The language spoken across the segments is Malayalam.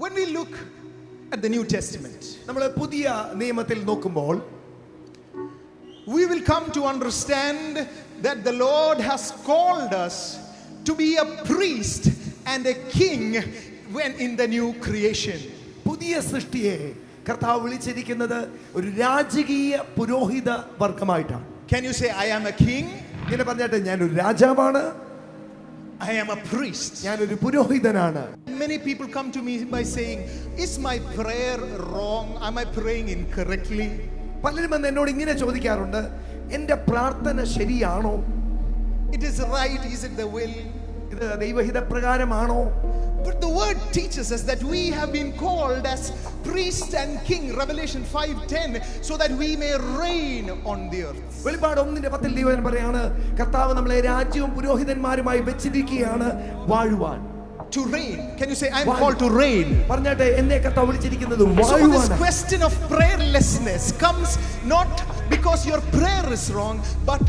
When we look at the New Testament, നമ്മൾ പുതിയ നിയമത്തിൽ നോക്കുമ്പോൾ we will come to understand that the Lord has called us to be a priest and a king when in the new creation. പുതിയ സൃഷ്ടിയെ കർത്താവ് വിളിച്ചിരിക്കുന്നത് ഒരു രാജകീയ പുരോഹിത വർഗമായിട്ടാണ്. Can you say, I am a king? ഇങ്ങനെ പറഞ്ഞാട്ടെ, ഞാനൊരു രാജാവാണ്, I am a priest. ഞാനൊരു പുരോഹിതനാണ്. Many people come to me by saying, is my prayer wrong? Am I praying incorrectly? പലരും വന്ന് എന്നോട് ഇങ്ങനെ ചോദിക്കാറുണ്ട്, എൻ്റെ പ്രാർത്ഥന ശരിയാണോ? It is right, is it the will? ഇത് ദൈവഹിത പ്രകാരമാണോ? But the word teaches us that we have been called as priest and king, Revelation 5:10, so that we may reign on the earth. വെളിപ്പാട് 1:10 ദൈവം പറയാണ്, കർത്താവ് നമ്മളെ രാജ്യവും പുരോഹിതന്മാരുമായി വെച്ചിരിക്കുകയാണ് വാഴുവാൻ. To reign. Can you say, I am called to reign? പറഞ്ഞാട്ടെ, എന്നെ കർത്താവ് വിളിച്ചിരിക്കുന്നത് So this വാഴുവാനാണ്. question of prayerlessness comes not because your prayer is wrong, but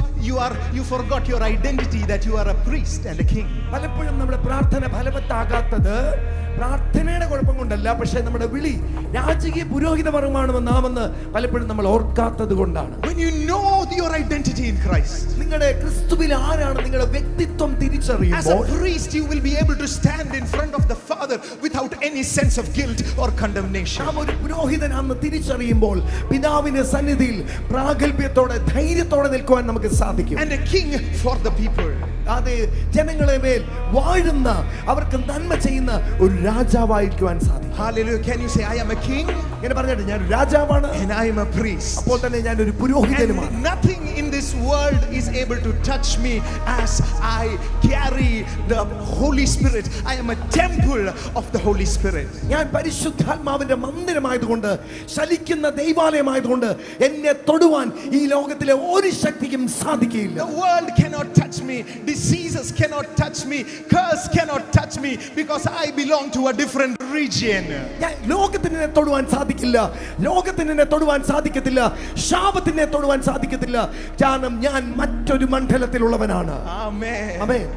you forgot your identity that you are a priest and a king. പലപ്പോഴും നമ്മുടെ പ്രാർത്ഥന ഫലവത്താകാത്തത് പ്രാർത്ഥനയുടെ കുഴപ്പം കൊണ്ടല്ല, പക്ഷേ നമ്മുടെ വിളി രാജകീയ പുരോഹിത വർഗ്ഗമാണെന്ന് പലപ്പോഴും നമ്മൾ ഓർക്കാത്തത് കൊണ്ടാണ്. When you know your identity in Christ, നിങ്ങളുടെ ക്രിസ്തുവിൽ ആരാണ് നിങ്ങളുടെ വ്യക്തിത്വം as a തിരിച്ചറിയുമ്പോൾ priest you will be able to stand in front of the Father without any sense of guilt or condemnation. നാം ഒരു പുരോഹിതനാണെന്ന് തിരിച്ചറിയുമ്പോൾ പിതാവിന്റെ സന്നിധിയിൽ പ്രാഗൽഭ്യത്തോടെ ധൈര്യത്തോടെ നിൽക്കുവാൻ നമുക്ക് സാധിക്കും. And a king for the people. അത് ജനങ്ങളെ മേൽ വാഴുന്ന, അവർക്ക് നന്മ ചെയ്യുന്ന ഒരു രാജാവായിരിക്കുവാൻ സാധിക്കും. Hallelujah. Can you say, I am a king? ഇങ്ങനെ പറഞ്ഞിട്ട് ഞാൻ രാജാവാണ്, And I am a priest. അപ്പോൾ തന്നെ ഞാൻ ഒരു പുരോഹിതനുമാണ്. And nothing in this world is able to touch me as I carry the Holy Spirit. I am a temple of the Holy Spirit. ഞാൻ പരിശുദ്ധാത്മാവിന്റെ മന്ദിരമായതുകൊണ്ട്, ശലിക്കുന്ന ദൈവാലയമായതുകൊണ്ട് എന്നെ തൊടുവാൻ ഈ ലോകത്തിലെ ഒരു ശക്തിക്കും സാധിക്കില്ല. The world cannot touch me. Diseases cannot touch me. Curse cannot touch me because I belong to a different region. ലോകത്തിന് എന്നെ തൊടുവാൻ സാധിക്കില്ല, ലോകത്തിന് എന്നെ തൊടുവാൻ സാധിക്കത്തില്ല, ശാപത്തിനെ തൊടുവാൻ സാധിക്കത്തില്ല. കാരണം ഞാൻ മറ്റൊരു മണ്ഡലത്തിലുള്ളവനാണ്. Amen. ആമേൻ.